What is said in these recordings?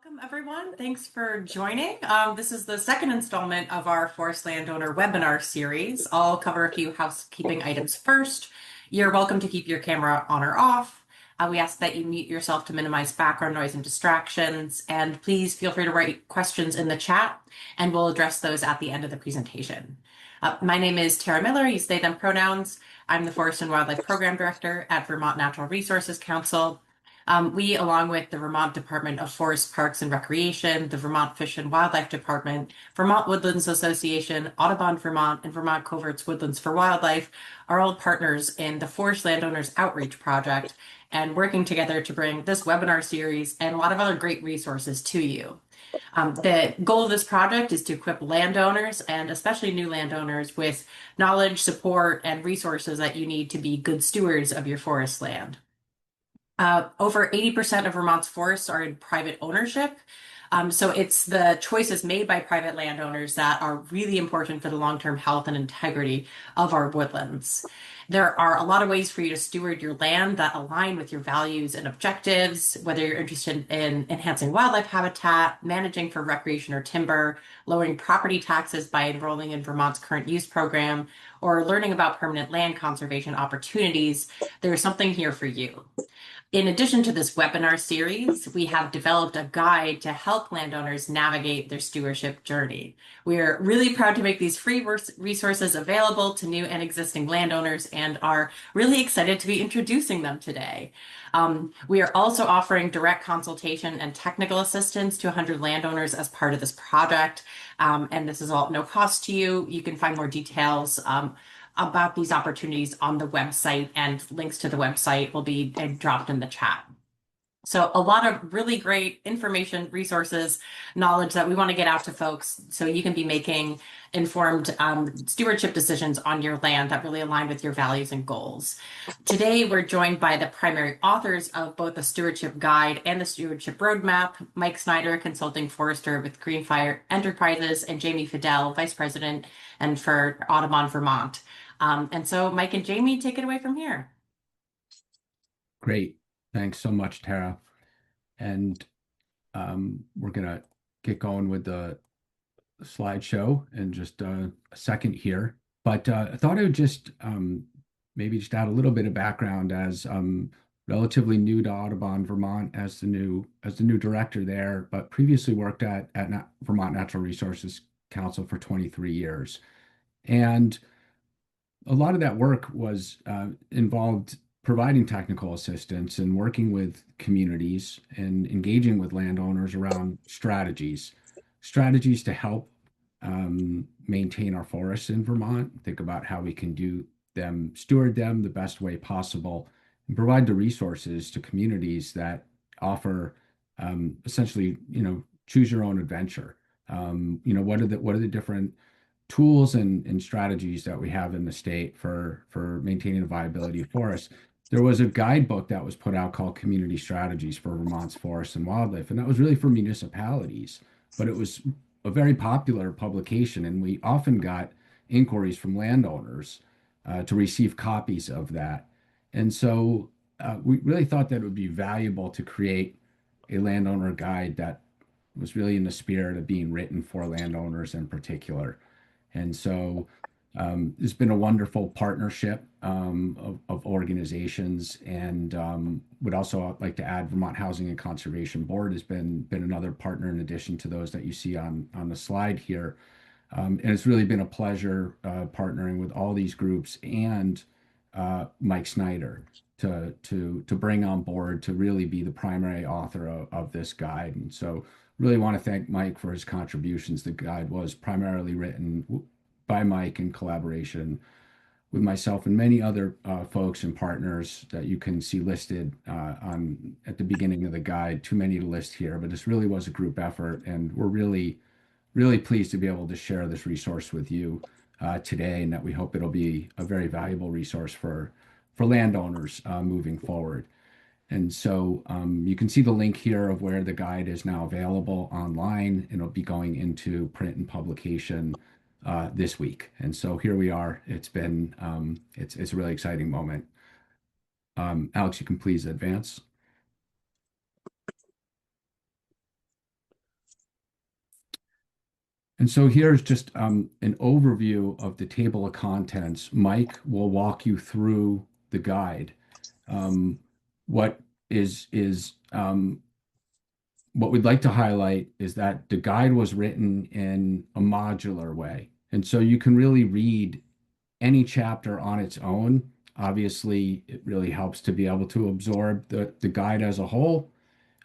Welcome, everyone. Thanks for joining. This is the second installment of our Forest Landowner webinar series. I'll cover a few housekeeping items first. You're welcome to keep your camera on or off. We ask that you mute yourself to minimize background noise and distractions. And please feel free to write questions in the chat, and we'll address those at the end of the presentation. My name is Tara Miller, use they, them pronouns. I'm the Forest and Wildlife Program Director at Vermont Natural Resources Council. We, along with the Vermont Department of Forest, Parks, and Recreation, the Vermont Fish and Wildlife Department, Vermont Woodlands Association, Audubon Vermont, and Vermont Coverts Woodlands for Wildlife, are all partners in the Forest Landowners Outreach Project and working together to bring this webinar series and a lot of other great resources to you. The goal of this project is to equip landowners, and especially new landowners, with knowledge, support, and resources that you need to be good stewards of your forest land. Over 80% of Vermont's forests are in private ownership. So it's the choices made by private landowners that are really important for the long-term health and integrity of our woodlands. There are a lot of ways for you to steward your land that align with your values and objectives, whether you're interested in enhancing wildlife habitat, managing for recreation or timber, lowering property taxes by enrolling in Vermont's current use program, or learning about permanent land conservation opportunities. There's something here for you. In addition to this webinar series, we have developed a guide to help landowners navigate their stewardship journey. We're really proud to make these free resources available to new and existing landowners and are really excited to be introducing them today. We are also offering direct consultation and technical assistance to 100 landowners as part of this project. And this is all at no cost to you. You can find more details about these opportunities on the website, and links to the website will be dropped in the chat. So a lot of really great information, resources, knowledge that we want to get out to folks so you can be making informed stewardship decisions on your land that really align with your values and goals. Today, we're joined by the primary authors of both the Stewardship Guide and the Stewardship Roadmap, Mike Snyder, Consulting Forester with Greenfire Enterprises, and Jamey Fidel, Vice President and for Audubon Vermont. And so Mike and Jamey, take it away from here. Great. Thanks so much, Tara. And we're going to get going with the slideshow in just a second here. But I thought I would just maybe just add a little bit of background as relatively new to Audubon Vermont as the new director there, but previously worked at Vermont Natural Resources Council for 23 years. And a lot of that work was involved providing technical assistance and working with communities and engaging with landowners around strategies to help maintain our forests in Vermont, think about how we can steward them the best way possible, and provide the resources to communities that offer essentially, choose your own adventure. What are the different tools and strategies that we have in the state for maintaining the viability of forests. There was a guidebook that was put out called Community Strategies for Vermont's Forests and Wildlife, and that was really for municipalities, but it was a very popular publication, and we often got inquiries from landowners to receive copies of that. And so we really thought that it would be valuable to create a landowner guide that was really in the spirit of being written for landowners in particular. And so it's been a wonderful partnership of organizations, and would also like to add Vermont Housing and Conservation Board has been another partner in addition to those that you see on the slide here. And it's really been a pleasure partnering with all these groups and Mike Snyder to bring on board to really be the primary author of this guide. And so really want to thank Mike for his contributions. The guide was primarily written by Mike in collaboration with myself and many other folks and partners that you can see listed at the beginning of the guide. Too many to list here, but this really was a group effort, and we're really, really pleased to be able to share this resource with you today, and that we hope it'll be a very valuable resource for landowners moving forward. And so you can see the link here of where the guide is now available online, and it'll be going into print and publication this week. And so here we are. It's been it's a really exciting moment. Alex, you can please advance. And so here's just an overview of the table of contents. Mike will walk you through the guide. Um, what is what we'd like to highlight is that the guide was written in a modular way. And so you can really read any chapter on its own. Obviously, it really helps to be able to absorb the guide as a whole.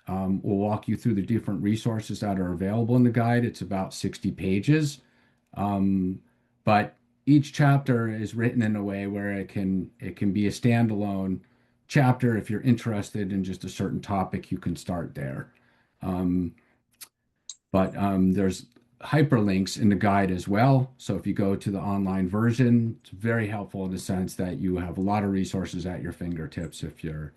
We'll walk you through the different resources that are available in the guide. It's about 60 pages. Um, but each chapter is written in a way where it can be a standalone chapter. If you're interested in just a certain topic, you can start there. Um, but there's hyperlinks in the guide as well. So if you go to the online version, it's very helpful in the sense that you have a lot of resources at your fingertips if you're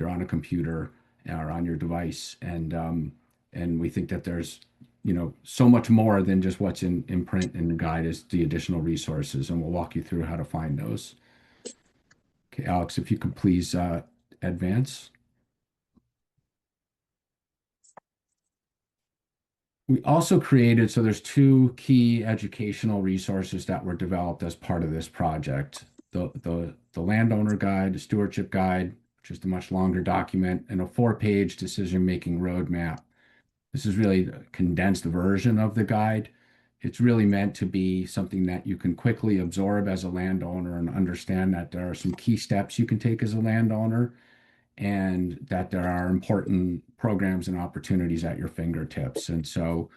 on a computer or on your device. And we think that there's so much more than just what's in print in the guide is the additional resources, and we'll walk you through how to find those. Okay, Alex, if you could please advance. We also created, so there's two key educational resources that were developed as part of this project. The landowner guide, the stewardship guide, which is a much longer document, and a 4-page decision-making roadmap. This is really a condensed version of the guide. It's really meant to be something that you can quickly absorb as a landowner and understand that there are some key steps you can take as a landowner and that there are important programs and opportunities at your fingertips. And so,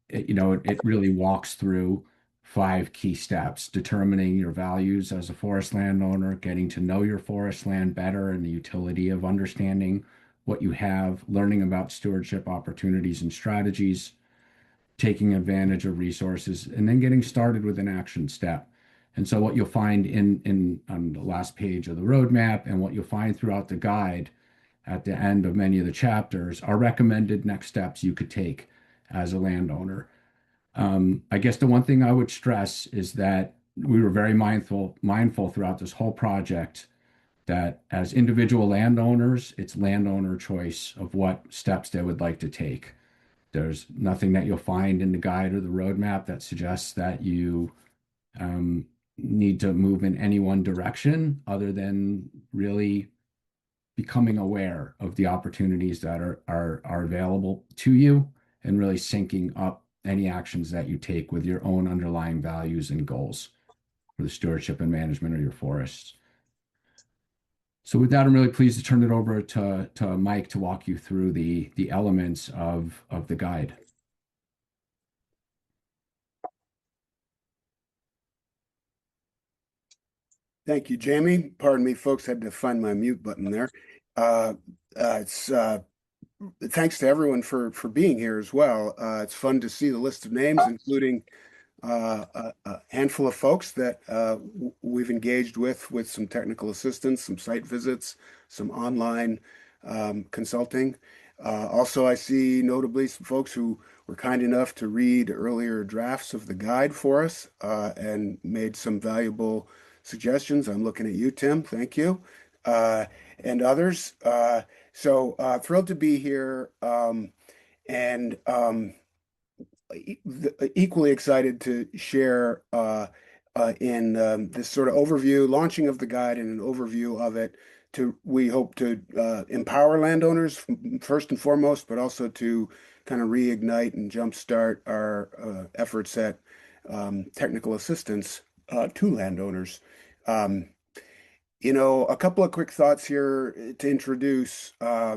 it really walks through 5 key steps: determining your values as a forest landowner, getting to know your forest land better and the utility of understanding what you have, learning about stewardship opportunities and strategies, taking advantage of resources, and then getting started with an action step. And so what you'll find in on the last page of the roadmap and what you'll find throughout the guide at the end of many of the chapters are recommended next steps you could take as a landowner. I guess the one thing I would stress is that we were very mindful throughout this whole project that as individual landowners, it's landowner choice of what steps they would like to take. There's nothing that you'll find in the guide or the roadmap that suggests that you um, need to move in any one direction other than really becoming aware of the opportunities that are available to you and really syncing up any actions that you take with your own underlying values and goals for the stewardship and management of your forests. So with that, I'm really pleased to turn it over to Mike to walk you through the elements of the guide. Thank you, Jamie. Pardon me, folks, had to find my mute button there. Uh, it's Thanks to everyone for being here as well. It's fun to see the list of names, including a handful of folks that we've engaged with some technical assistance, some site visits, some online consulting. Also, I see notably some folks who were kind enough to read earlier drafts of the guide for us and made some valuable suggestions. I'm looking at you, Tim. Thank you. And others. So thrilled to be here and equally excited to share in this sort of overview, launching of the guide and an overview of it. We hope to empower landowners first and foremost, but also to kind of reignite and jumpstart our efforts at technical assistance to landowners. Um, a couple of quick thoughts here to introduce. I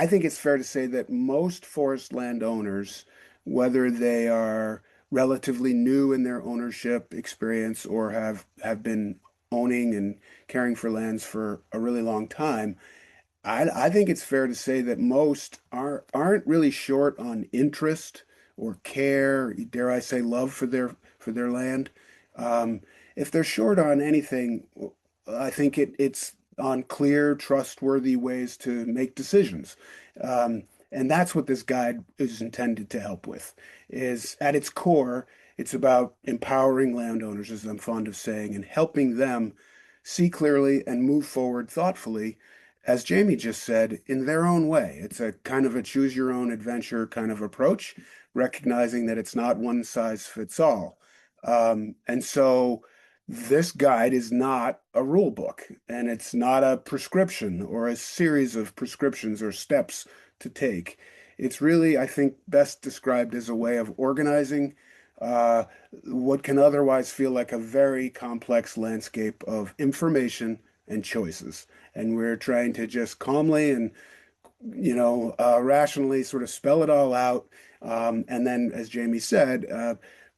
think it's fair to say that most forest landowners, whether they are relatively new in their ownership experience or have been owning and caring for lands for a really long time, I think it's fair to say that most aren't really short on interest or care, dare I say, love for their land. Um, if they're short on anything, I think it's on clear, trustworthy ways to make decisions. And that's what this guide is intended to help with, is at its core, it's about empowering landowners, as I'm fond of saying, and helping them see clearly and move forward thoughtfully as Jamey just said, in their own way. It's a kind of a choose your own adventure kind of approach, recognizing that it's not one size fits all. And so this guide is not a rule book, and it's not a prescription or a series of prescriptions or steps to take. It's really, I think, best described as a way of organizing uh, what can otherwise feel like a very complex landscape of information and choices. And we're trying to just calmly and rationally sort of spell it all out. And then, as Jamey said,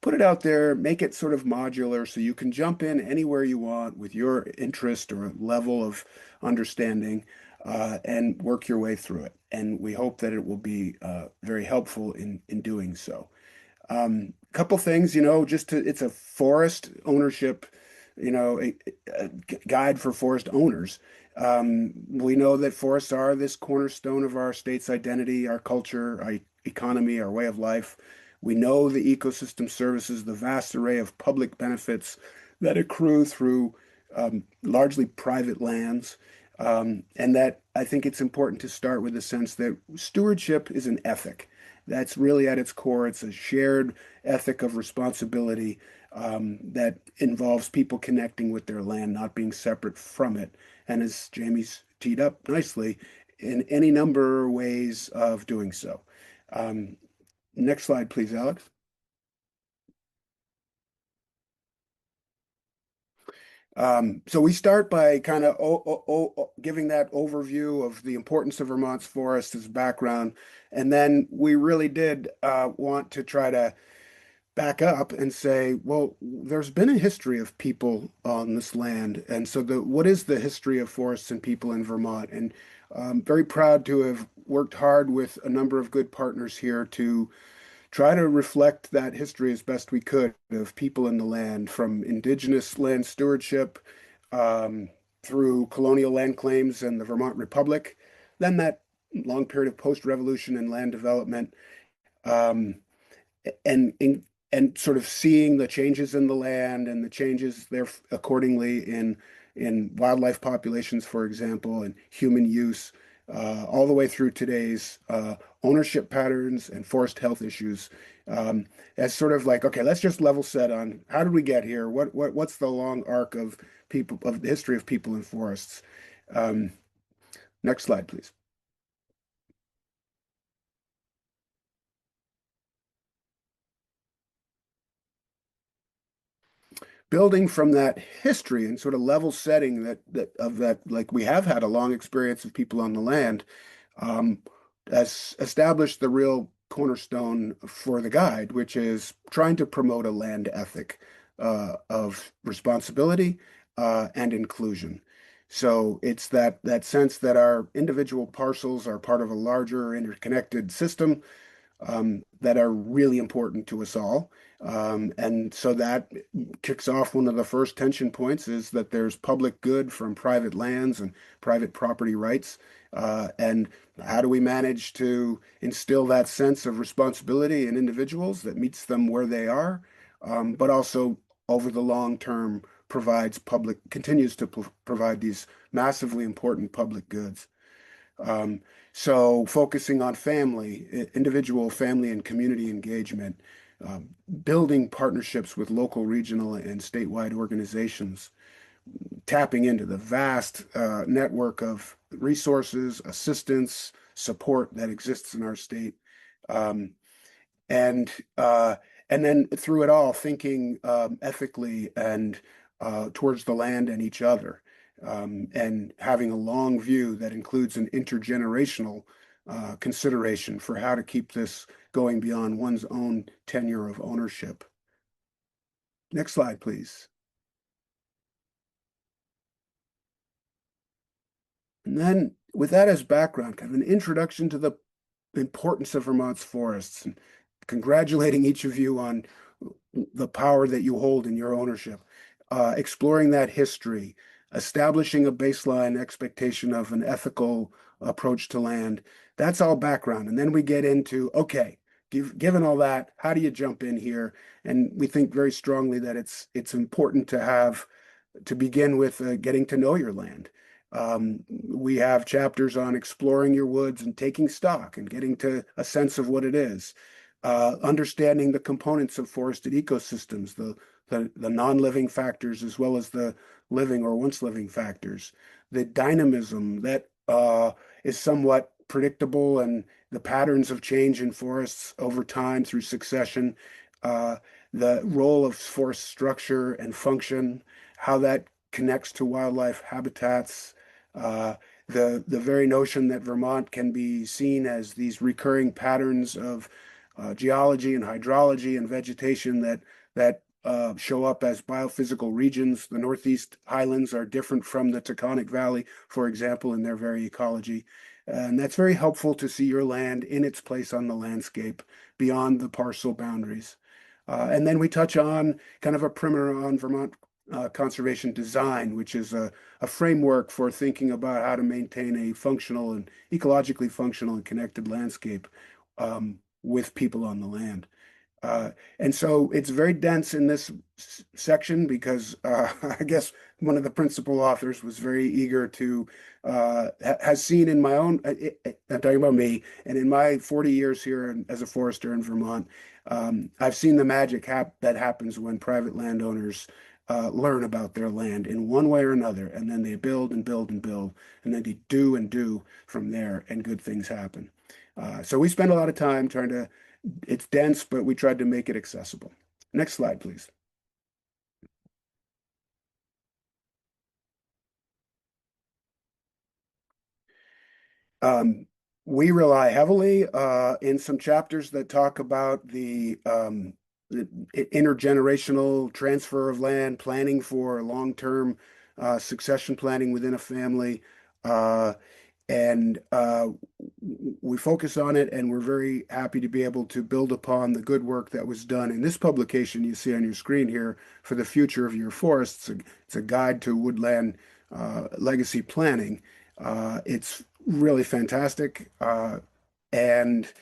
put it out there, make it sort of modular so you can jump in anywhere you want with your interest or level of understanding and work your way through it. And we hope that it will be very helpful in doing so. Couple things, it's a forest ownership, a guide for forest owners. We know that forests are this cornerstone of our state's identity, our culture, our economy, our way of life. We know the ecosystem services, the vast array of public benefits that accrue through largely private lands. And that I think it's important to start with the sense that stewardship is an ethic. That's really at its core. It's a shared ethic of responsibility that involves people connecting with their land, not being separate from it. And as Jamey's teed up nicely, in any number of ways of doing so. Next slide, please, Alex. So we start by kind of giving that overview of the importance of Vermont's forest as background. And then we really did want to try to back up and say, well, there's been a history of people on this land. And so what is the history of forests and people in Vermont? And I'm very proud to have worked hard with a number of good partners here to try to reflect that history as best we could of people in the land, from indigenous land stewardship through colonial land claims and the Vermont Republic, then that long period of post-revolution and land development, um, and sort of seeing the changes in the land and the changes there accordingly in wildlife populations, for example, and human use, all the way through today's ownership patterns and forest health issues, as sort of like, okay, let's just level set on how did we get here? What's the long arc of the history of people in forests? Next slide, please. Building from that history and sort of level setting that like we have had a long experience of people on the land, has established the real cornerstone for the guide, which is trying to promote a land ethic of responsibility and inclusion. So it's that sense that our individual parcels are part of a larger interconnected system that are really important to us all. And so that kicks off one of the first tension points is that there's public good from private lands and private property rights. And how do we manage to instill that sense of responsibility in individuals that meets them where they are, but also over the long term continues to provide these massively important public goods. So focusing on individual family and community engagement, building partnerships with local, regional, and statewide organizations, tapping into the vast network of resources, assistance, support that exists in our state, um, and uh, and then through it all, thinking ethically and towards the land and each other, and having a long view that includes an intergenerational consideration for how to keep this going beyond one's own tenure of ownership. Next slide, please. And then, with that as background, kind of an introduction to the importance of Vermont's forests, and congratulating each of you on the power that you hold in your ownership, exploring that history, establishing a baseline expectation of an ethical approach to land. That's all background. And then we get into, okay, given all that, how do you jump in here? And we think very strongly that it's important to begin with getting to know your land. We have chapters on exploring your woods and taking stock and getting to a sense of what it is, understanding the components of forested ecosystems, the non-living factors as well as the living or once living factors, the dynamism that is somewhat predictable and the patterns of change in forests over time through succession, uh, the role of forest structure and function, how that connects to wildlife habitats, uh, the very notion that Vermont can be seen as these recurring patterns of geology and hydrology and vegetation that show up as biophysical regions. The Northeast Highlands are different from the Taconic Valley, for example, in their very ecology. And that's very helpful to see your land in its place on the landscape beyond the parcel boundaries. And then we touch on kind of a primer on Vermont conservation design, which is a framework for thinking about how to maintain a functional and ecologically functional and connected landscape with people on the land. Uh, and so it's very dense in this section because I guess one of the principal authors was very eager to, has seen in my own, I'm talking about me, and in my 40 years here as a forester in Vermont, I've seen the magic that happens when private landowners learn about their land in one way or another, and then they build and build and build, and then they do and do from there, and good things happen. So we spend a lot of time trying to, it's dense, but we tried to make it accessible. Next slide, please. Um, we rely heavily in some chapters that talk about the intergenerational transfer of land, planning for long-term succession planning within a family. Uh, and we focus on it, and we're very happy to be able to build upon the good work that was done in this publication you see on your screen here for the future of your forests. It's a guide to woodland legacy planning. It's really fantastic, and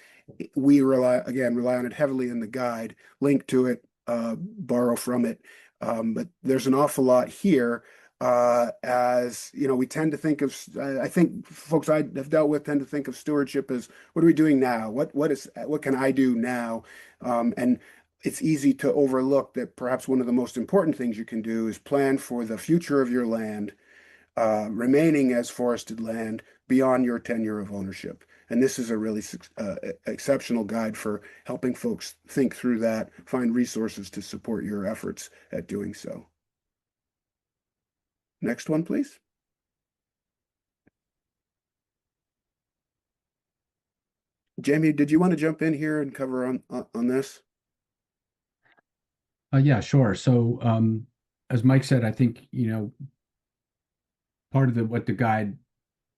we rely on it heavily in the guide, link to it, borrow from it. But there's an awful lot here. As you know, we tend to think of, I think folks I have dealt with tend to think of stewardship as what are we doing now? What can I do now? And it's easy to overlook that perhaps one of the most important things you can do is plan for the future of your land, remaining as forested land beyond your tenure of ownership. And this is a really exceptional guide for helping folks think through that, find resources to support your efforts at doing so. Next one, please. Jamey, did you want to jump in here and cover on this? Yeah, sure. So, as Mike said, I think, part of what the guide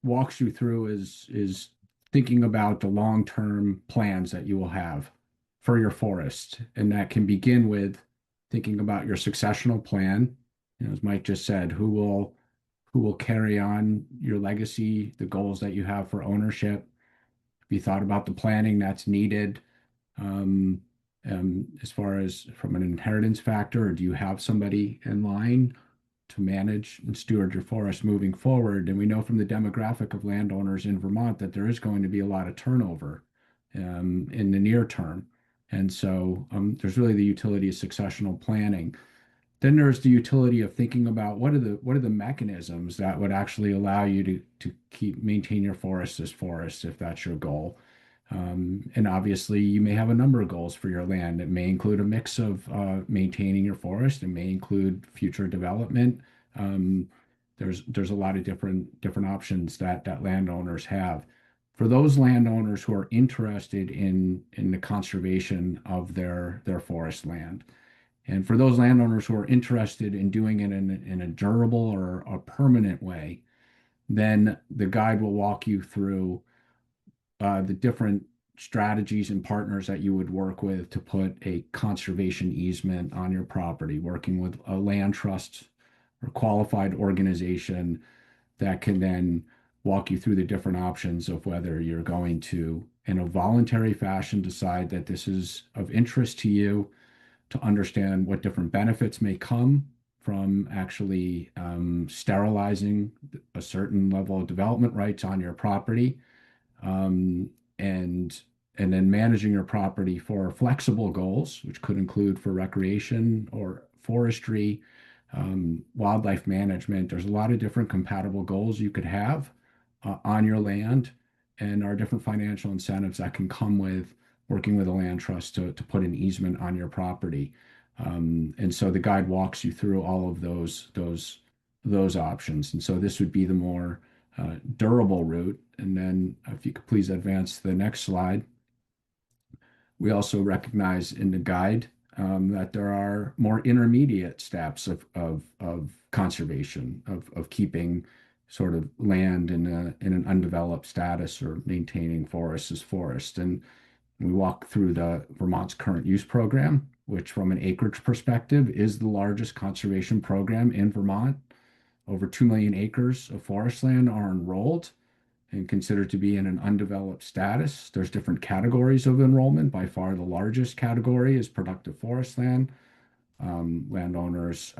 walks you through is thinking about the long-term plans that you will have for your forest. And that can begin with thinking about your successional plan. As Mike just said, who will carry on your legacy, the goals that you have for ownership. Have you thought about the planning that's needed, um, as far as from an inheritance factor, or do you have somebody in line to manage and steward your forest moving forward? And we know from the demographic of landowners in Vermont that there is going to be a lot of turnover in the near term. And so there's really the utility of successional planning. Then there's the utility of thinking about what are the mechanisms that would actually allow you to keep maintain your forest as forest if that's your goal. And obviously, you may have a number of goals for your land. It may include a mix of maintaining your forest. It may include future development. Um, there's a lot of different options that landowners have. For those landowners who are interested in the conservation of their forest land, and for those landowners who are interested in doing it in a durable or a permanent way, then the guide will walk you through the different strategies and partners that you would work with to put a conservation easement on your property, working with a land trust or qualified organization that can then walk you through the different options of whether you're going to, in a voluntary fashion, decide that this is of interest to you, to understand what different benefits may come from actually sterilizing a a certain level of development rights on your property, um, and then managing your property for flexible goals, which could include for recreation or forestry, wildlife management. There's a lot of different compatible goals you could have on your land, and there are different financial incentives that can come with working with a land trust to put an easement on your property. And so the guide walks you through all of those options. And so this would be the more durable route. And then if you could please advance to the next slide. We also recognize in the guide that there are more intermediate steps of conservation, of keeping sort of land in an undeveloped status or maintaining forests as forest. And we walk through the Vermont's current use program, which from an acreage perspective is the largest conservation program in Vermont. Over 2 million acres of forest land are enrolled and considered to be in an undeveloped status. There's different categories of enrollment. By far the largest category is productive forest land. Landowners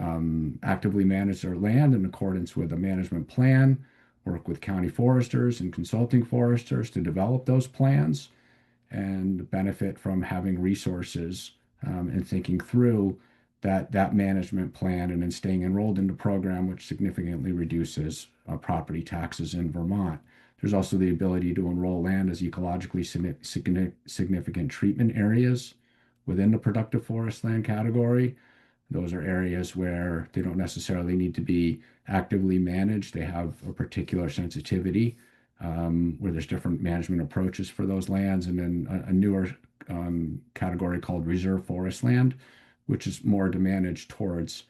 actively manage their land in accordance with a management plan, work with county foresters and consulting foresters to develop those plans, and benefit from having resources and thinking through that management plan, and then staying enrolled in the program, which significantly reduces property taxes in Vermont. There's also the ability to enroll land as ecologically significant treatment areas within the productive forest land category. Those are areas where they don't necessarily need to be actively managed. They have a particular sensitivity, where there's different management approaches for those lands. And then a newer category called reserve forest land, which is more to manage towards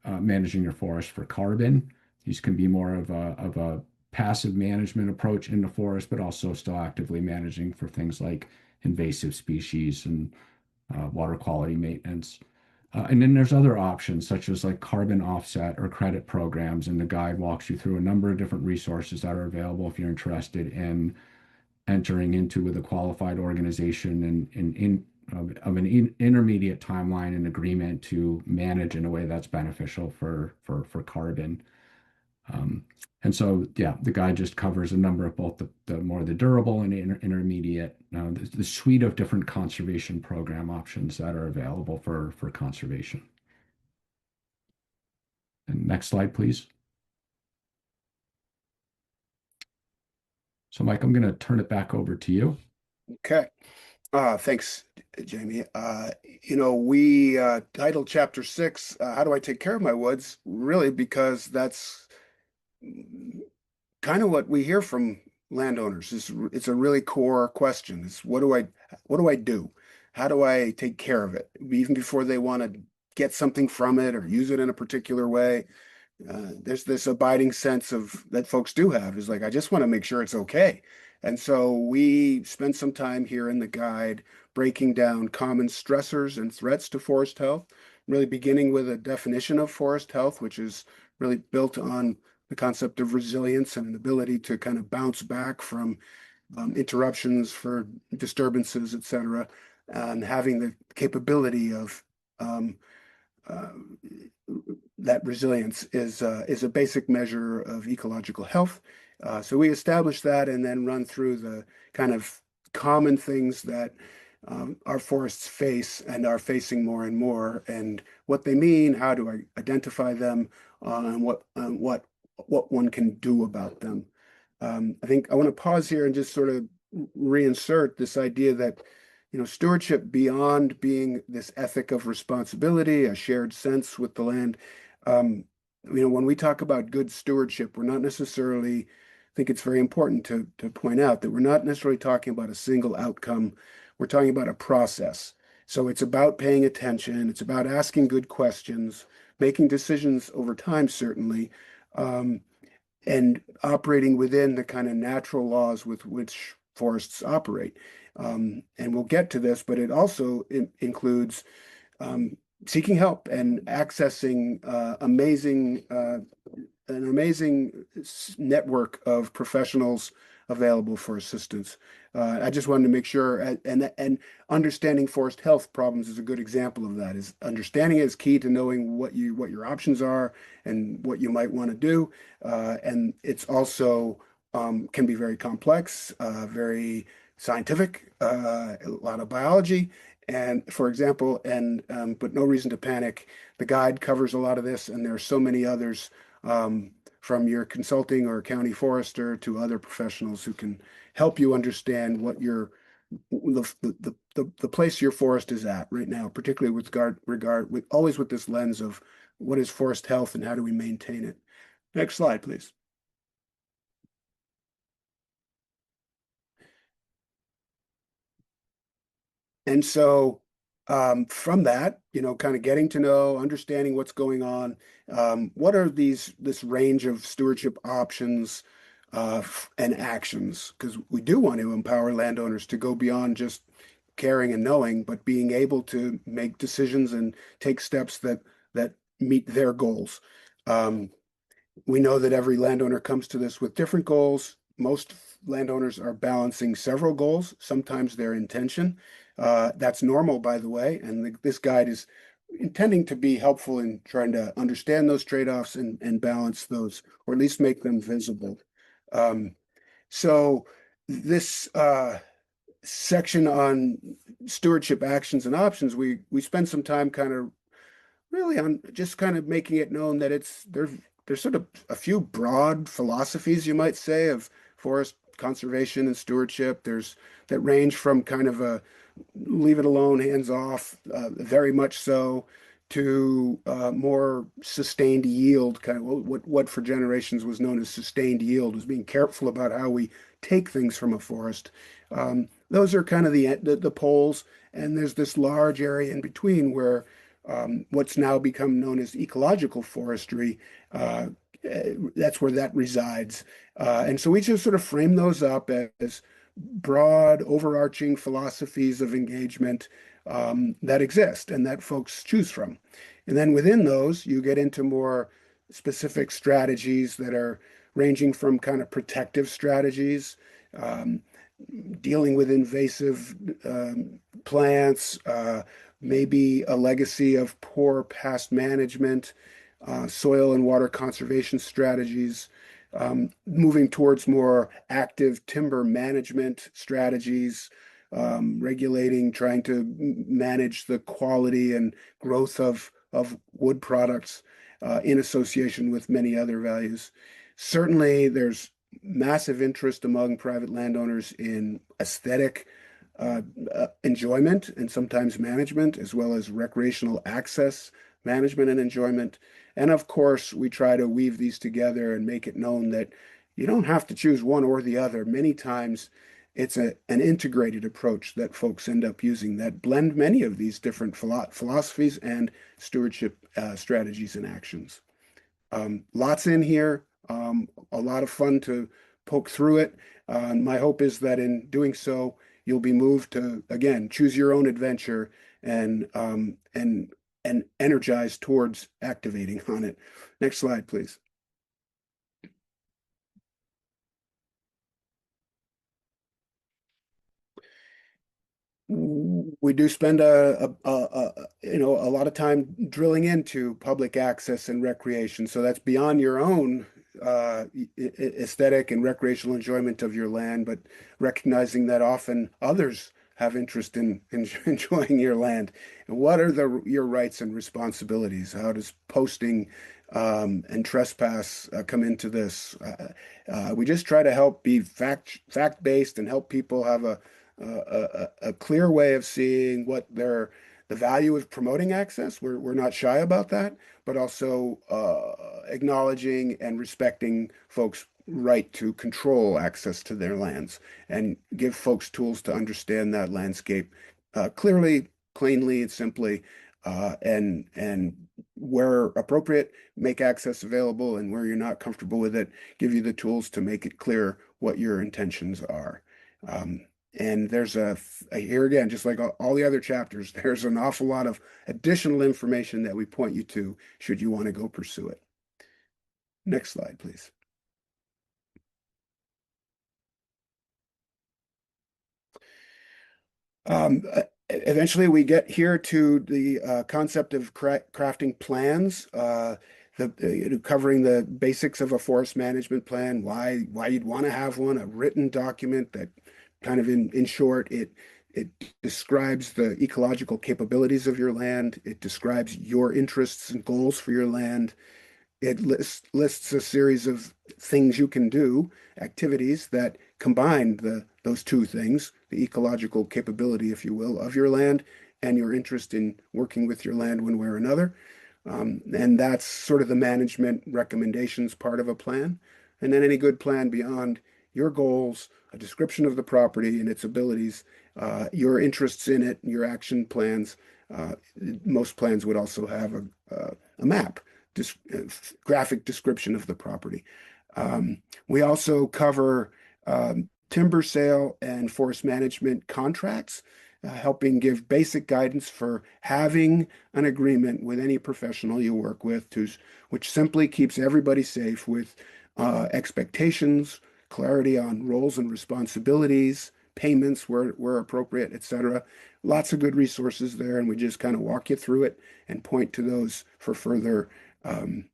managing your forest for carbon. These can be more of a passive management approach in the forest, but also still actively managing for things like invasive species and water quality maintenance. And then there's other options such as like carbon offset or credit programs, and the guide walks you through a number of different resources that are available if you're interested in entering into with a qualified organization and of an intermediate timeline and agreement to manage in a way that's beneficial for carbon. And so, yeah, the guide just covers a number of both the more the durable and intermediate, the suite of different conservation program options that are available for conservation. And next slide, please. So, Mike, I'm going to turn it back over to you. Okay. Thanks, Jamey. We titled Chapter 6, How Do I Take Care of My Woods? Really, because that's kind of what we hear from landowners. It's a really core question. It's what do I do? How do I take care of it? Even before they want to get something from it or use it in a particular way. There's this abiding sense of that folks do have is like, I just want to make sure it's okay. And so we spend some time here in the guide breaking down common stressors and threats to forest health, really beginning with a definition of forest health, which is really built on the concept of resilience and an ability to kind of bounce back from interruptions for disturbances, et cetera, and having the capability of that resilience is a basic measure of ecological health. So we establish that and then run through the kind of common things that our forests face and are facing more and more, and what they mean, how do I identify them, and what one can do about them. I think I want to pause here and just sort of reinsert this idea that stewardship, beyond being this ethic of responsibility, a shared sense with the land. When we talk about good stewardship, we're not necessarily, I think it's very important to point out that we're not necessarily talking about a single outcome. We're talking about a process. So it's about paying attention. It's about asking good questions, making decisions over time, certainly, and operating within the kind of natural laws with which forests operate. And we'll get to this, but it also includes seeking help and accessing an amazing network of professionals available for assistance. I just wanted to make sure, and understanding forest health problems is a good example of that. Is understanding it is key to knowing what your options are and what you might want to do. And it's also can be very complex, very scientific, a lot of biology. And for example, but no reason to panic. The guide covers a lot of this, and there are so many others, from your consulting or county forester to other professionals who can help you understand what the place your forest is at right now, particularly with regard with always with this lens of what is forest health and how do we maintain it. Next slide, please. And so from that, kind of getting to know, understanding what's going on, what are this range of stewardship options and actions? Because we do want to empower landowners to go beyond just caring and knowing, but being able to make decisions and take steps that meet their goals. We know that every landowner comes to this with different goals. Most landowners are balancing several goals, sometimes their intention. That's normal, by the way, and this guide is intending to be helpful in trying to understand those trade-offs and balance those, or at least make them visible. So this section on stewardship actions and options, we spend some time kind of really on just kind of making it known that there's sort of a few broad philosophies, you might say, of forest conservation and stewardship. There's that range from kind of a leave it alone, hands off, very much so, to more sustained yield, kind of what for generations was known as sustained yield, was being careful about how we take things from a forest. Those are kind of the poles, and there's this large area in between where what's now become known as ecological forestry. That's where that resides. And so we just sort of frame those up as broad, overarching philosophies of engagement that exist and that folks choose from. And then within those, you get into more specific strategies that are ranging from kind of protective strategies, dealing with invasive plants, maybe a legacy of poor past management, soil and water conservation strategies, moving towards more active timber management strategies, regulating, trying to manage the quality and growth of wood products in association with many other values. Certainly, there's massive interest among private landowners in aesthetic enjoyment and sometimes management, as well as recreational access, management and enjoyment. And of course, we try to weave these together and make it known that you don't have to choose one or the other. Many times it's an integrated approach that folks end up using that blend many of these different philosophies and stewardship strategies and actions. Lots in here, a lot of fun to poke through it. My hope is that in doing so, you'll be moved to, again, choose your own adventure and energized towards activating on it. Next slide, please. We do spend a lot of time drilling into public access and recreation. So that's beyond your own aesthetic and recreational enjoyment of your land, but recognizing that often others have interest in enjoying your land. And what are your rights and responsibilities? How does posting and trespass come into this? We just try to help be fact-based and help people have a clear way of seeing what the value of promoting access. We're not shy about that, but also acknowledging and respecting folks' right to control access to their lands and give folks tools to understand that landscape clearly, cleanly, and simply, and where appropriate, make access available, and where you're not comfortable with it, give you the tools to make it clear what your intentions are. And there's here again, just like all the other chapters, there's an awful lot of additional information that we point you to should you want to go pursue it. Next slide, please. Eventually, we get here to the concept of crafting plans, covering the basics of a forest management plan, why you'd want to have one, a written document that kind of in short, it describes the ecological capabilities of your land. It describes your interests and goals for your land. It lists a series of things you can do, activities that combine those two things, the ecological capability, if you will, of your land and your interest in working with your land one way or another. And that's sort of the management recommendations part of a plan. And then any good plan beyond your goals, a description of the property and its abilities, your interests in it, your action plans. Most plans would also have a map, graphic description of the property. We also cover timber sale and forest management contracts, helping give basic guidance for having an agreement with any professional you work with, which simply keeps everybody safe with expectations, clarity on roles and responsibilities, payments where appropriate, etc. Lots of good resources there, and we just kind of walk you through it and point to those for further um,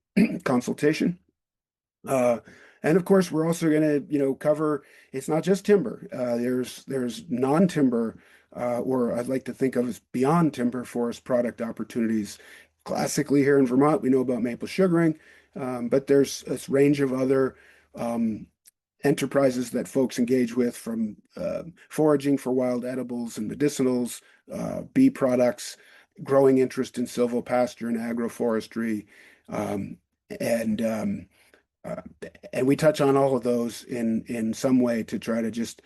consultation. Uh, and of course, we're also going to, cover. It's not just timber. There's non-timber, or I'd like to think of as beyond timber forest product opportunities. Classically, here in Vermont, we know about maple sugaring, but there's a range of other um, enterprises that folks engage with, from foraging for wild edibles and medicinals, bee products, growing interest in silvopasture and agroforestry, um, and um, uh, and we touch on all of those in some way to try to just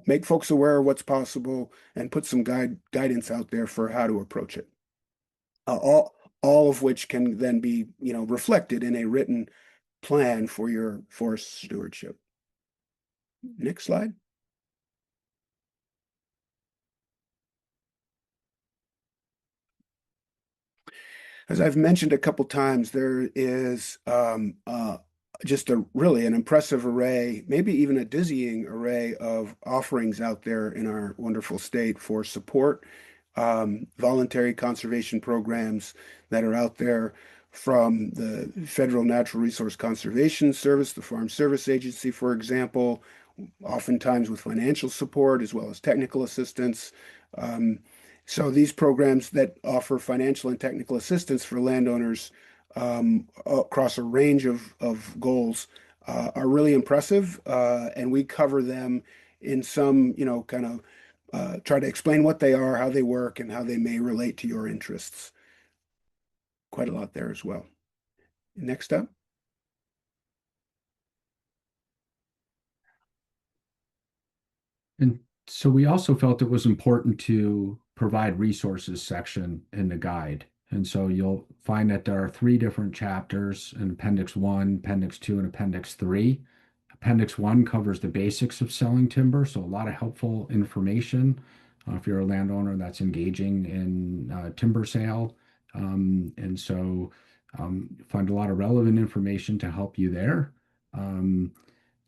make folks aware of what's possible and put some guidance out there for how to approach it. All of which can then be, reflected in a written plan for your forest stewardship. Next slide. As I've mentioned a couple times, there is just really an impressive array, maybe even a dizzying array of offerings out there in our wonderful state for support, voluntary conservation programs that are out there from the Federal Natural Resource Conservation Service, the Farm Service Agency, for example, oftentimes with financial support as well as technical assistance. Um, so these programs that offer financial and technical assistance for landowners across a range of goals are really impressive, and we cover them in some, kind of try to explain what they are, how they work, and how they may relate to your interests. Quite a lot there as well. Next up. And so we also felt it was important to provide resources section in the guide. And so you'll find that there are three different chapters in Appendix 1, Appendix 2, and Appendix 3. Appendix 1 covers the basics of selling timber, so a lot of helpful information if you're a landowner that's engaging in timber sale. And so find a lot of relevant information to help you there. Um,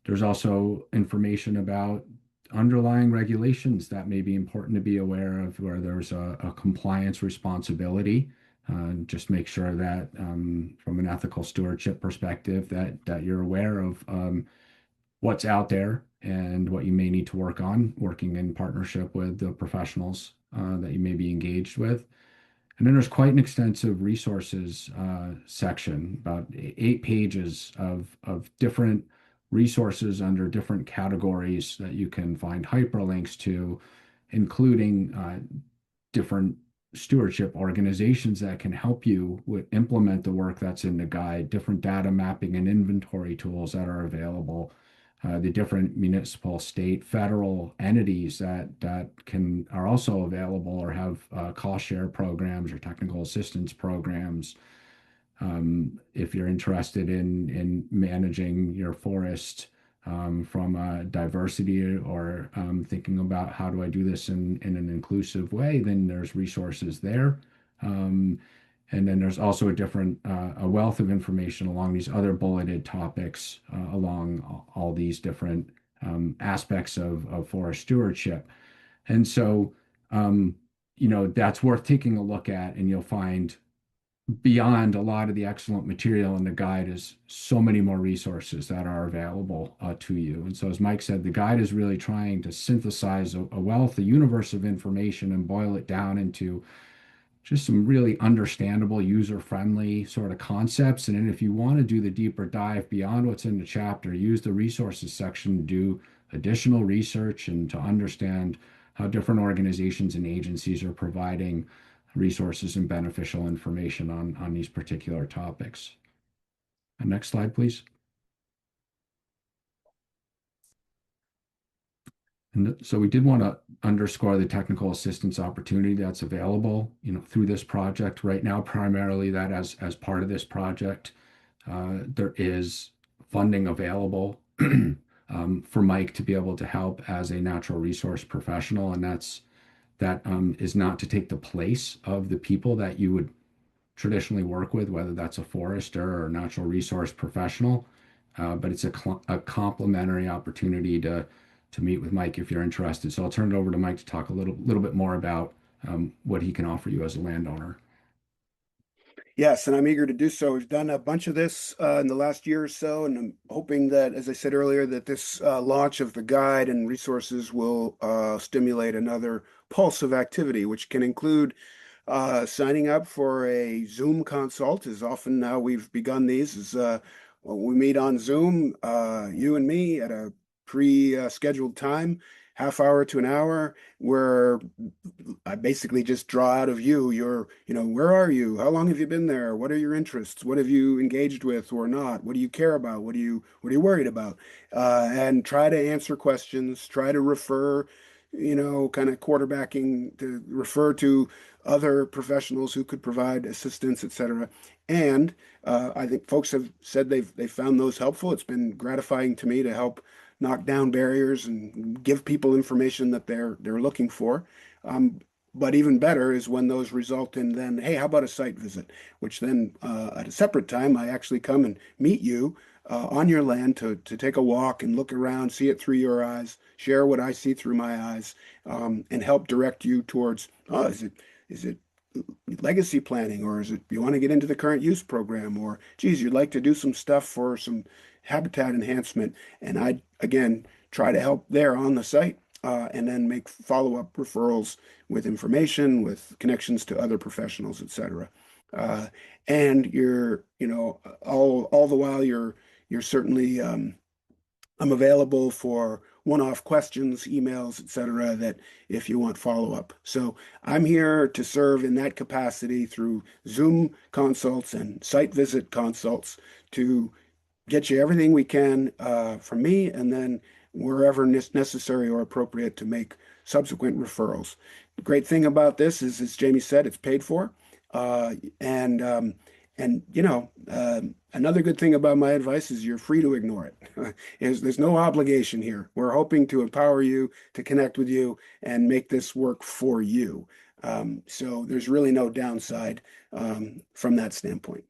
there's also information about underlying regulations that may be important to be aware of, where there's a compliance responsibility. Just make sure that from an ethical stewardship perspective that you're aware of what's out there and what you may need to work on, working in partnership with the professionals that you may be engaged with. And then there's quite an extensive resources section, about 8 pages of different resources under different categories that you can find hyperlinks to, including different stewardship organizations that can help you implement the work that's in the guide, different data mapping and inventory tools that are available, the different municipal, state, federal entities that are also available or have cost share programs or technical assistance programs. If you're interested in managing your forest from a diversity or thinking about how do I do this in an inclusive way, then there's resources there. And then there's also a wealth of information along these other bulleted topics along all these different aspects of forest stewardship. And so um, that's worth taking a look at, and you'll find beyond a lot of the excellent material in the guide is so many more resources that are available to you. And so, as Mike said, the guide is really trying to synthesize a wealth, a universe of information and boil it down into just some really understandable, user-friendly sort of concepts. And then if you want to do the deeper dive beyond what's in the chapter, use the resources section to do additional research and to understand how different organizations and agencies are providing resources and beneficial information on these particular topics. Next slide, please. And so we did want to underscore the technical assistance opportunity that's available, through this project right now. Primarily, that as part of this project, there is funding available for Mike to be able to help as a natural resource professional, and that is not to take the place of the people that you would traditionally work with, whether that's a forester or a natural resource professional. But it's a complementary opportunity to meet with Mike if you're interested. So I'll turn it over to Mike to talk a little bit more about what he can offer you as a landowner. Yes, and I'm eager to do so. We've done a bunch of this in the last year or so, and I'm hoping that, as I said earlier, that this launch of the guide and resources will stimulate another pulse of activity, which can include signing up for a Zoom consult. Is often how we've begun these. Is we meet on Zoom, you and me, at a pre-scheduled time, half hour to an hour, where I basically just draw out of you where are you? How long have you been there? What are your interests? What have you engaged with or not? What do you care about? What are you worried about? And try to answer questions, try to refer, kind of quarterbacking to refer to other professionals who could provide assistance, etc. And I think folks have said they've found those helpful. It's been gratifying to me to help knock down barriers and give people information that they're looking for. But even better is when those result in then, hey, how about a site visit? Which then at a separate time, I actually come and meet you on your land to take a walk and look around, see it through your eyes, share what I see through my eyes, and help direct you towards, oh, is it legacy planning, or is it you want to get into the current use program, or geez, you'd like to do some stuff for some habitat enhancement. And I, again, try to help there on the site, and then make follow-up referrals with information, with connections to other professionals, etc. And you're, all the while you're certainly, I'm available for one-off questions, emails, etc., that if you want follow-up. So I'm here to serve in that capacity through Zoom consults and site visit consults to get you everything we can from me, and then wherever necessary or appropriate to make subsequent referrals. The great thing about this is, as Jamey said, it's paid for. Uh, and and another good thing about my advice is you're free to ignore it. There's no obligation here. We're hoping to empower you, to connect with you, and make this work for you. So there's really no downside from that standpoint.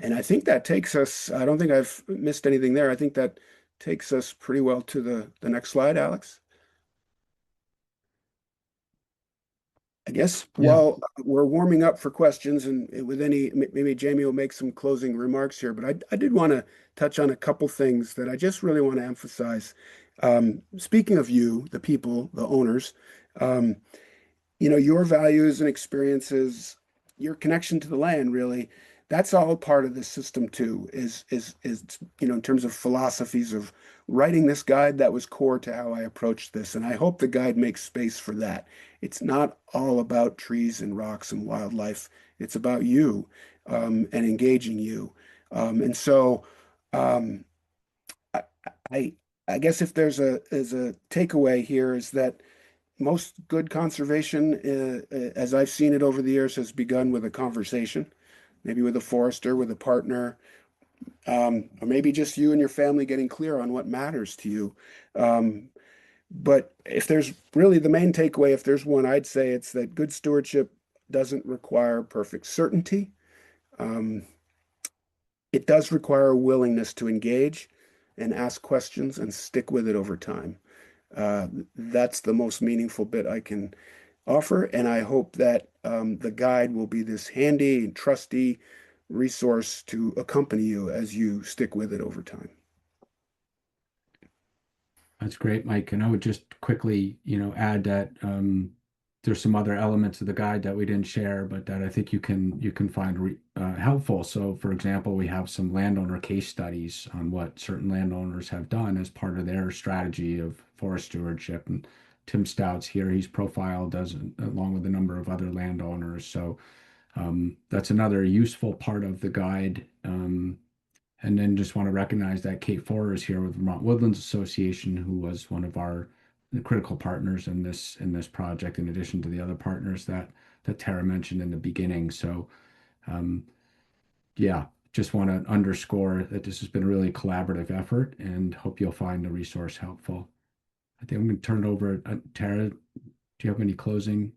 And I think that takes us, I don't think I've missed anything there. I think that takes us pretty well to the next slide, Alex. I guess Yeah. while we're warming up for questions, and with any, maybe Jamey will make some closing remarks here, but I did want to touch on a couple things that I just really want to emphasize. Speaking of you, the people, the owners, um, your values and experiences, your connection to the land, really, that's all part of the system too, is in terms of philosophies of writing this guide. That was core to how I approached this. And I hope the guide makes space for that. It's not all about trees and rocks and wildlife. It's about you, and engaging you. And so, um, I, I I guess if there's a takeaway here, is that most good conservation, as I've seen it over the years, has begun with a conversation, maybe with a forester, with a partner, or maybe just you and your family getting clear on what matters to you. Um, but if there's really the main takeaway, if there's one, I'd say it's that good stewardship doesn't require perfect certainty. Um, it does require a willingness to engage and ask questions and stick with it over time. That's the most meaningful bit I can offer, and I hope that the guide will be this handy and trusty resource to accompany you as you stick with it over time. That's great, Mike. And I would just quickly, add that there's some other elements of the guide that we didn't share, but that I think you can find helpful. So, for example, we have some landowner case studies on what certain landowners have done as part of their strategy of forest stewardship. And Tim Stout's here; he's profiled as along with a number of other landowners. So that's another useful part of the guide. And then just want to recognize that Kate Forer is here with Vermont Woodlands Association, who was one of our critical partners in this project, in addition to the other partners that Tara mentioned in the beginning. So, um, yeah, just want to underscore that this has been a really collaborative effort, and hope you'll find the resource helpful. I think I'm going to turn it over. Tara, do you have any closing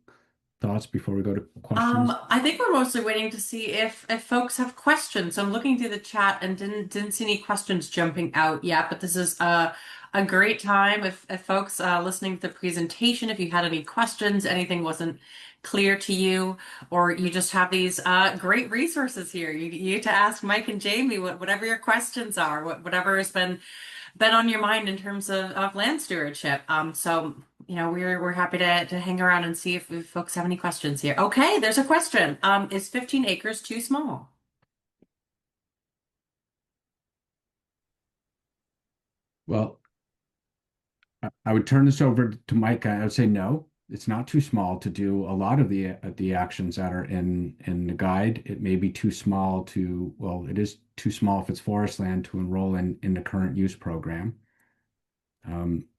thoughts before we go to questions? I think we're mostly waiting to see if folks have questions. So I'm looking through the chat and didn't see any questions jumping out yet, but this is a great time if folks listening to the presentation, if you had any questions, anything wasn't clear to you, or you just have these great resources here. You get to ask Mike and Jamey whatever your questions are, whatever has been on your mind in terms of land stewardship. So we're happy to hang around and see if folks have any questions here. Okay, there's a question. Is 15 acres too small? Well, I would turn this over to Mike. I would say no, it's not too small to do a lot of the actions that are in the guide. It may be too small to, well, it is too small if it's forest land to enroll in the current use program.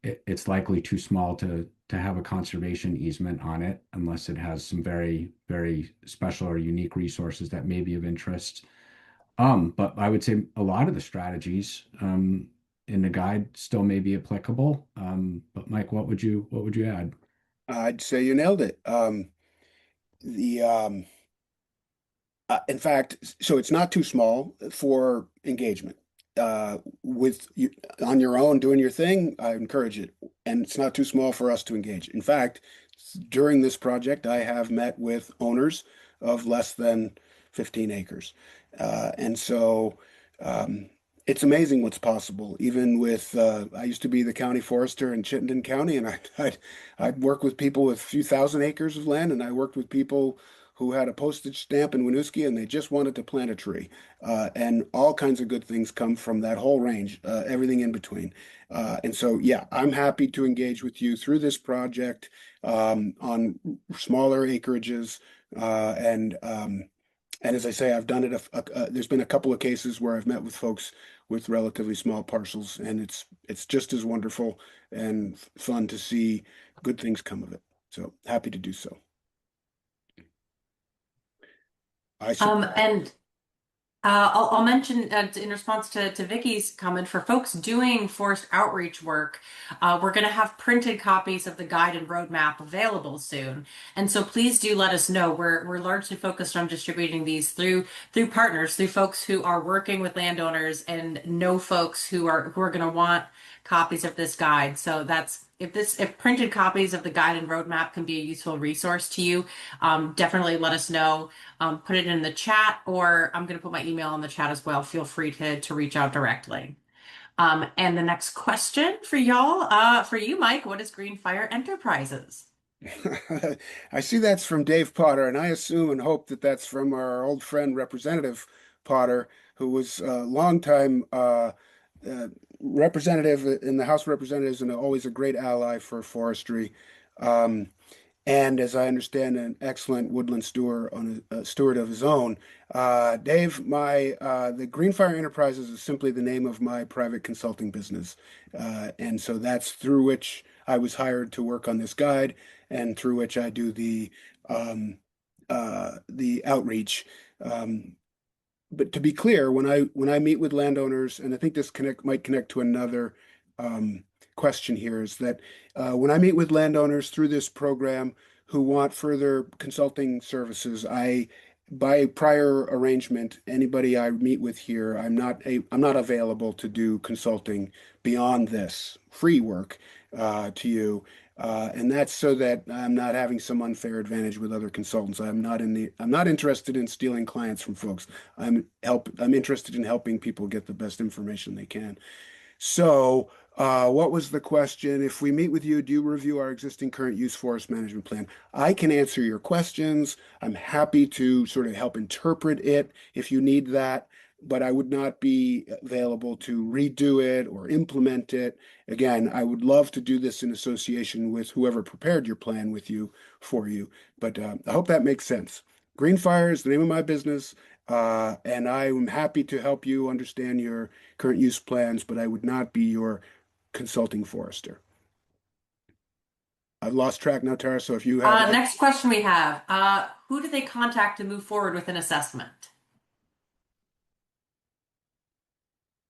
It's likely too small to have a conservation easement on it unless it has some very, very special or unique resources that may be of interest. But I would say a lot of the strategies in the guide still may be applicable. But Mike, what would you add? I'd say you nailed it. The In fact, so it's not too small for engagement. With you on your own doing your thing, I encourage it. And it's not too small for us to engage. In fact, during this project, I have met with owners of less than 15 acres. And so it's amazing what's possible. Even with, I used to be the county forester in Chittenden County, and I'd work with people with a few thousand acres of land, and I worked with people who had a postage stamp in Winooski and they just wanted to plant a tree. And all kinds of good things come from that whole range, everything in between. And so, yeah, I'm happy to engage with you through this project on smaller acreages. And as I say, I've done it. There's been a couple of cases where I've met with folks with relatively small parcels, and it's just as wonderful and fun to see good things come of it. So happy to do so. I And I'll mention in response to Vicky's comment, for folks doing forest outreach work, we're going to have printed copies of the guide and roadmap available soon. And so please do let us know. We're largely focused on distributing these through partners, through folks who are working with landowners and know folks who are going to want copies of this guide. So that's if printed copies of the guide and roadmap can be a useful resource to you, definitely let us know. Put it in the chat, or I'm going to put my email in the chat as well. Feel free to reach out directly. And the next question for y'all, for you, Mike, what is Greenfire Enterprises? I see that's from Dave Potter, and I assume and hope that that's from our old friend Representative Potter, who was a longtime uh, representative in the House of Representatives and always a great ally for forestry. Um, and as I understand, an excellent woodland steward of his own. Dave, the Greenfire Enterprises is simply the name of my private consulting business, and so that's through which I was hired to work on this guide, and through which I do the outreach. But to be clear, when I meet with landowners, and I think this might connect to another question here, is that when I meet with landowners through this program who want further consulting services, by prior arrangement, anybody I meet with here, I'm not available to do consulting beyond this free work. to you. And that's so that I'm not having some unfair advantage with other consultants. I'm not interested in stealing clients from folks. I'm interested in helping people get the best information they can. So, what was the question? If we meet with you, do you review our existing current use forest management plan? I can answer your questions. I'm happy to sort of help interpret it if you need that, but I would not be available to redo it or implement it. Again, I would love to do this in association with whoever prepared your plan with you for you, but I hope that makes sense. Greenfire is the name of my business, and I am happy to help you understand your current use plans, but I would not be your consulting forester. I've lost track now, Tara, so if you have Next question we have, who do they contact to move forward with an assessment?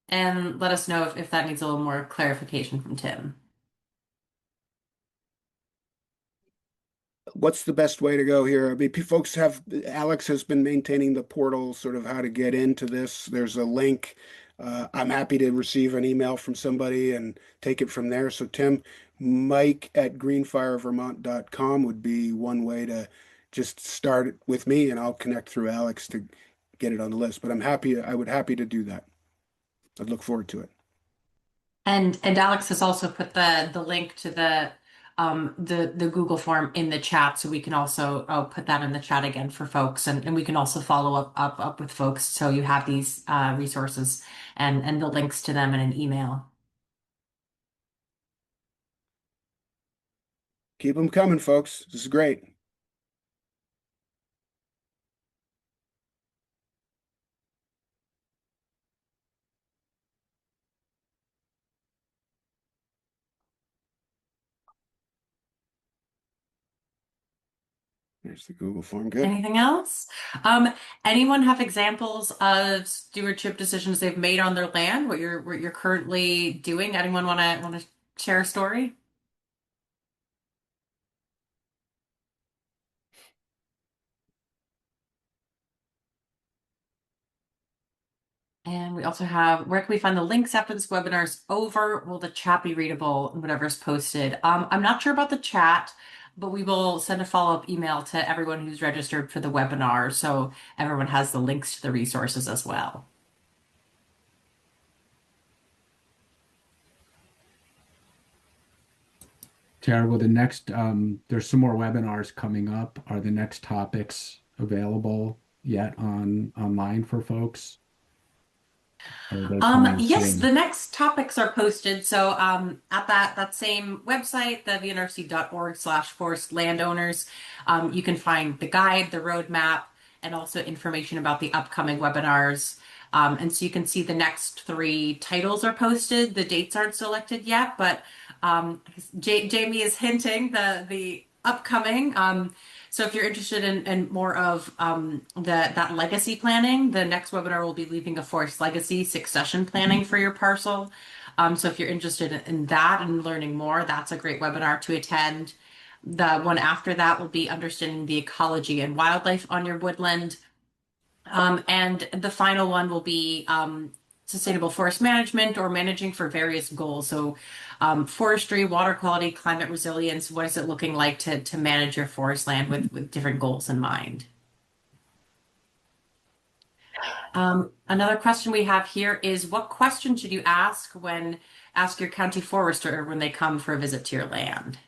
And let us know if that needs a little more clarification from Tim. what's the best way to go here? I mean, folks Alex has been maintaining the portal, sort of how to get into this. There's a link. I'm happy to receive an email from somebody and take it from there. So Tim, Mike at greenfirevermont.com would be one way to just start it with me, and I'll connect through Alex to get it on the list. But I would happy to do that. I'd look forward to it. And Alex has also put the link to the Google form in the chat, so we can also put that in the chat again for folks, and we can also follow up with folks, so you have these resources and the links to them in an email. Keep them coming, folks. This is great. There's the Google form. Good. Anything else? Anyone have examples of stewardship decisions they've made on their land? What you're currently doing? Anyone want to share a story? And we also have, where can we find the links after this webinar is over? Will the chat be readable and whatever's posted? I'm not sure about the chat, but we will send a follow-up email to everyone who's registered for the webinar, so everyone has the links to the resources as well. Tara, will the next, there's some more webinars coming up. Are the next topics available yet online for folks? Or are they coming Yes, soon? the next topics are posted. So at that same website, the vnrc.org/forest landowners, you can find the guide, the roadmap, and also information about the upcoming webinars. And so you can see the next 3 titles are posted. The dates aren't selected yet, but Jamey is hinting the upcoming. So if you're interested in more of that legacy planning, the next webinar will be Leaving a Forest Legacy Succession Planning for your parcel. So if you're interested in that and learning more, that's a great webinar to attend. The one after that will be Understanding the Ecology and Wildlife on Your Woodland. And the final one will be sustainable forest management or managing for various goals. So forestry, water quality, climate resilience, what is it looking like to manage your forest land with different goals in mind? Another question we have here is, what question should you ask your county forester when they come for a visit to your land?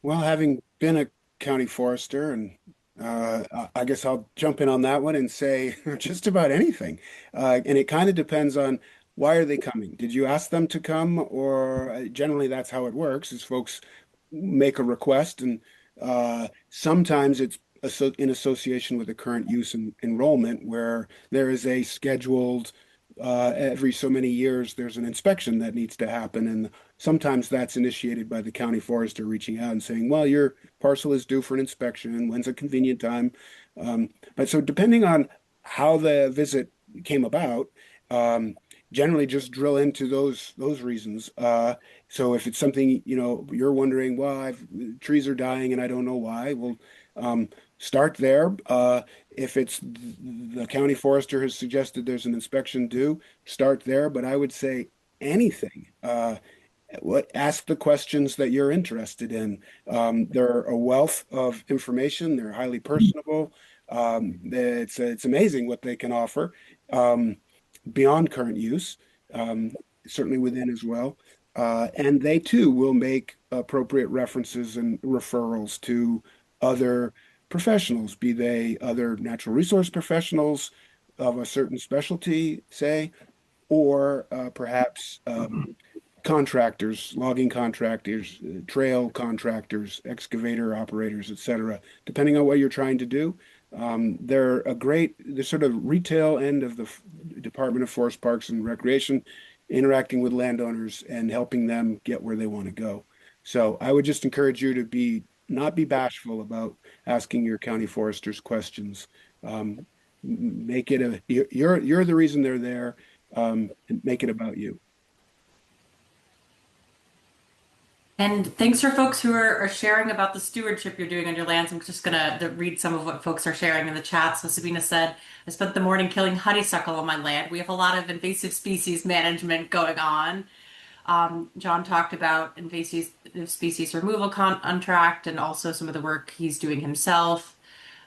Well, having been a county forester, and I guess I'll jump in on that one and say just about anything. And it kind of depends on why are they coming? Did you ask them to come? Or generally that's how it works, is folks make a request, and sometimes it's in association with the current use and enrollment, where there is a scheduled every so many years there's an inspection that needs to happen, and sometimes that's initiated by the county forester reaching out and saying, well, your parcel is due for an inspection, when's a convenient time? But so depending on how the visit came about, generally just drill into those reasons. So if it's something, you're wondering, well, trees are dying and I don't know why, well, start there. If it's the county forester has suggested there's an inspection due, start there. But I would say anything. ask the questions that you're interested in. They're a wealth of information. They're highly personable. It's amazing what they can offer beyond current use, um, certainly within as well. And they too will make appropriate references and referrals to other professionals, be they other natural resource professionals of a certain specialty, say, or perhaps contractors, logging contractors, trail contractors, excavator operators, etc. Depending on what you're trying to do, they're the sort of retail end of the Department of Forest Parks and Recreation, interacting with landowners and helping them get where they want to go. So I would just encourage you to not be bashful about asking your county foresters questions. Make it you're the reason they're there. And make it about you. And thanks for folks who are sharing about the stewardship you're doing on your lands. I'm just going to read some of what folks are sharing in the chat. So Sabina said, I spent the morning killing honeysuckle on my land. We have a lot of invasive species management going on. John talked about invasive species removal contract and also some of the work he's doing himself.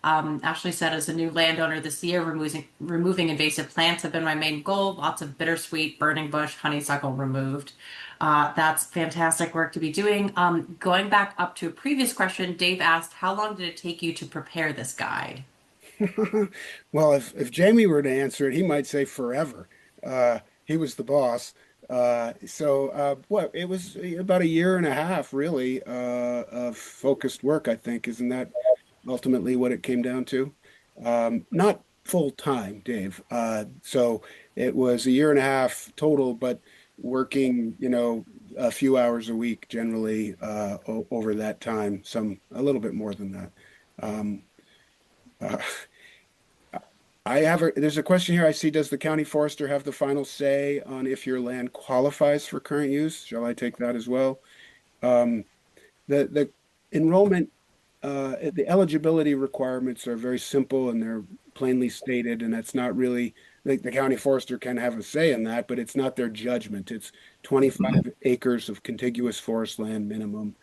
Ashley said, as a new landowner this year, removing invasive plants have been my main goal. Lots of bittersweet, burning bush, honeysuckle removed. That's fantastic work to be doing. Going back up to a previous question, Dave asked, how long did it take you to prepare this guide? Well, if Jamey were to answer it, he might say forever. He was the boss. What, it was about a year and a half, really, of focused work, I think. Isn't that ultimately what it came down to? Not full time, Dave. So it was a year and a half total, but working, a few hours a week generally over that time, a little bit more than that. Um, uh, there's a question here I see. Does the county forester have the final say on if your land qualifies for current use? Shall I take that as well? Um, the enrollment, the eligibility requirements are very simple and they're plainly stated, and that's not really the county forester can have a say in that, but it's not their judgment. It's 25 acres of contiguous forest land minimum.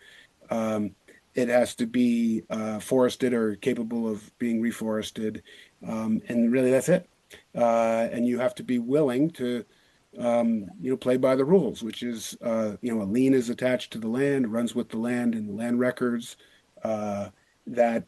Um, it has to be forested or capable of being reforested, and really that's it. And you have to be willing to play by the rules, which is, a lien is attached to the land, runs with the land in the land records. That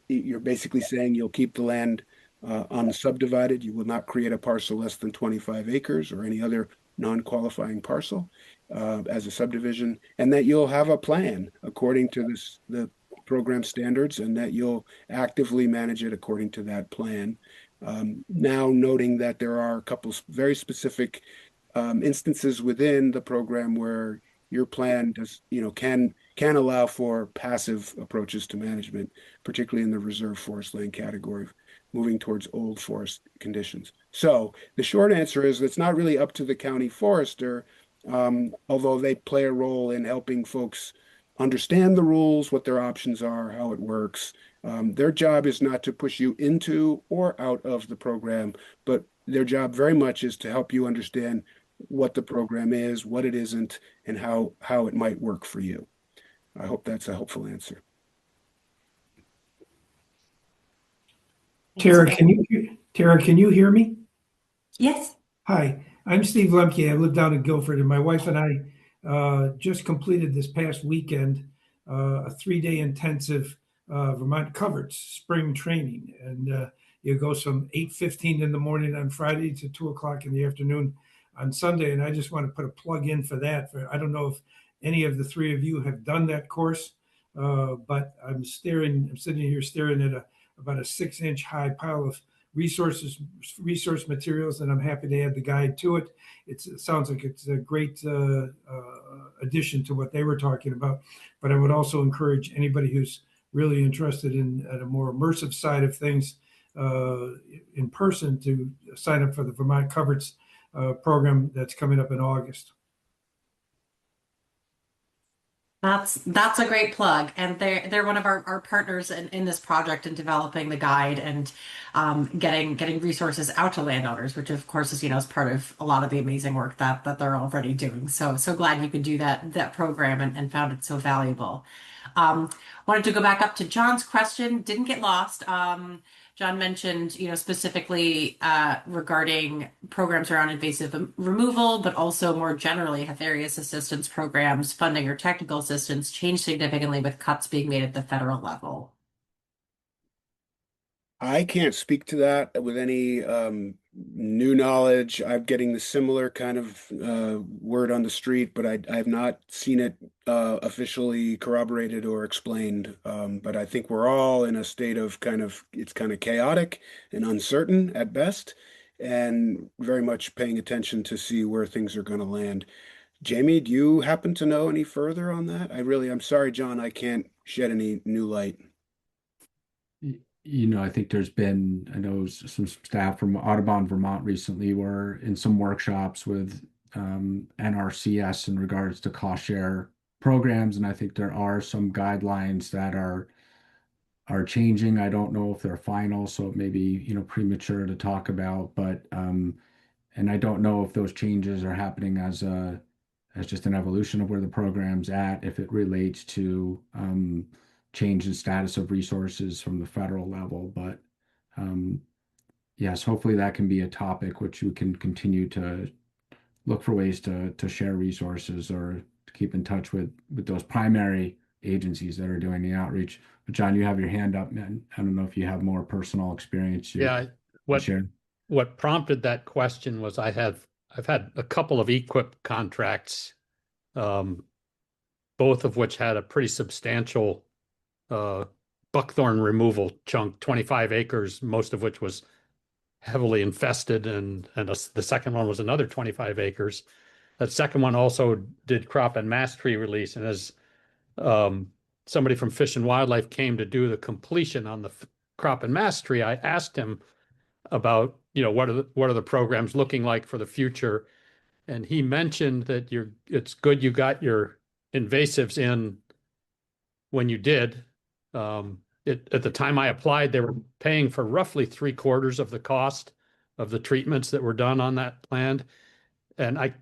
you're basically saying you'll keep the land unsubdivided. You will not create a parcel less than 25 acres or any other non-qualifying parcel as a subdivision, and that you'll have a plan according to the program standards, and that you'll actively manage it according to that plan. Now, noting that there are a couple very specific instances within the program where your plan can allow for passive approaches to management, particularly in the reserve forest land category, moving towards old forest conditions. So the short answer is it's not really up to the county forester, although they play a role in helping folks understand the rules, what their options are, how it works. Their job is not to push you into or out of the program, but their job very much is to help you understand what the program is, what it isn't, and how it might work for you. I hope that's a helpful answer. Tara, can you hear me? Yes. Hi, I'm Steve Lemke. I live down in Guilford, and my wife and I just completed this past weekend a 3-day intensive Vermont covered spring training, and you go from 8:15 in the morning on Friday to 2 o'clock in the afternoon on Sunday. And I just want to put a plug in for that. I don't know if any of the three of you have done that course, but I'm sitting here staring at about a 6-inch high pile of resource materials, and I'm happy to add the guide to it. It sounds like it's a great addition to what they were talking about. But I would also encourage anybody who's really interested in a more immersive side of things in person to sign up for the Vermont Coverts program that's coming up in August. That's a great plug, and they're one of our partners in this project in developing the guide and getting resources out to landowners, which of course is is part of a lot of the amazing work that they're already doing. So glad you could do that program and found it so valuable. Wanted to go back up to John's question, didn't get lost. John mentioned, specifically regarding programs around invasive removal, but also more generally, have various assistance programs, funding or technical assistance changed significantly with cuts being made at the federal level? I can't speak to that with any new knowledge. I'm getting the similar kind of word on the street, but I've not seen it officially corroborated or explained. But I think we're all in a state of it's kind of chaotic and uncertain at best, and very much paying attention to see where things are going to land. Jamey, do you happen to know any further on that? I'm sorry, John, I can't shed any new light. I think I know some staff from Audubon Vermont recently were in some workshops with NRCS in regards to cost share programs, and I think there are some guidelines that are changing. I don't know if they're final, so it may be, premature to talk about, but and I don't know if those changes are happening as just an evolution of where the program's at, if it relates to change in status of resources from the federal level. But yes, hopefully that can be a topic which we can continue to look for ways to share resources or to keep in touch with those primary agencies that are doing the outreach. But John, you have your hand up, man. I don't know if you have more personal experience Yeah, what prompted that question was I've had a couple of EQIP contracts, both of which had a pretty substantial buckthorn removal chunk, 25 acres, most of which was heavily infested, and the second one was another 25 acres. That second one also did crop and mass tree release, and as somebody from Fish and Wildlife came to do the completion on the crop and mass tree, I asked him about, what are the programs looking like for the future, and he mentioned that it's good you got your invasives in when you did. At the time I applied, they were paying for roughly 3/4 of the cost of the treatments that were done on that land. And I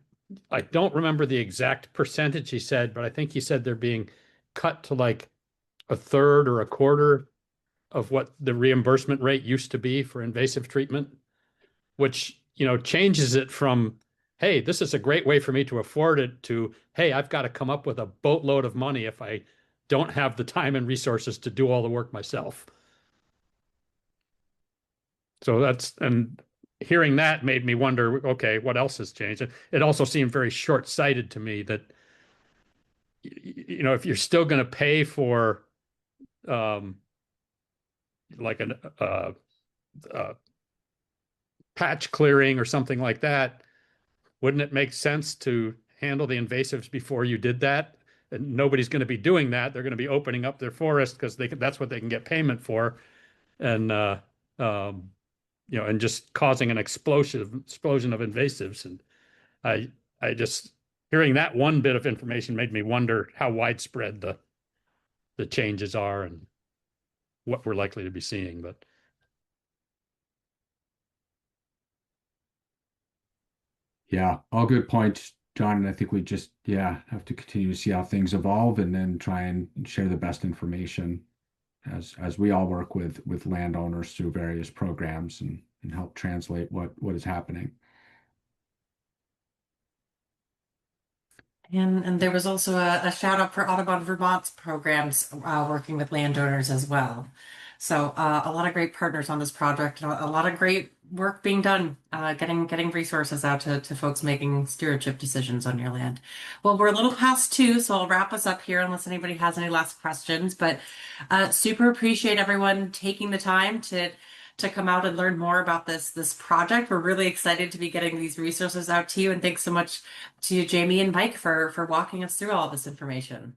don't remember the exact percentage he said, but I think he said they're being cut to like 1/3 or 1/4 of what the reimbursement rate used to be for invasive treatment, which, changes it from, hey, this is a great way for me to afford it, to, hey, I've got to come up with a boatload of money if I don't have the time and resources to do all the work myself. So and hearing that made me wonder, okay, what else has changed? It also seemed very short-sighted to me that, if you're still going to pay for like a patch clearing or something like that, wouldn't it make sense to handle the invasives before you did that? And nobody's going to be doing that. They're going to be opening up their forest because that's what they can get payment for, and and just causing an explosion of invasives. And I just, hearing that one bit of information made me wonder how widespread the changes are and what we're likely to be seeing. But yeah, all good points, John. And I think we just, have to continue to see how things evolve and then try and share the best information as we all work with landowners through various programs and help translate what is happening. And there was also a shout out for Audubon Vermont's programs working with landowners as well. So a lot of great partners on this project, and a lot of great work being done, getting resources out to folks making stewardship decisions on your land. Well, we're a little past 2, so I'll wrap us up here unless anybody has any last questions. But super appreciate everyone taking the time to come out and learn more about this project. We're really excited to be getting these resources out to you, and thanks so much to Jamey and Mike for walking us through all this information.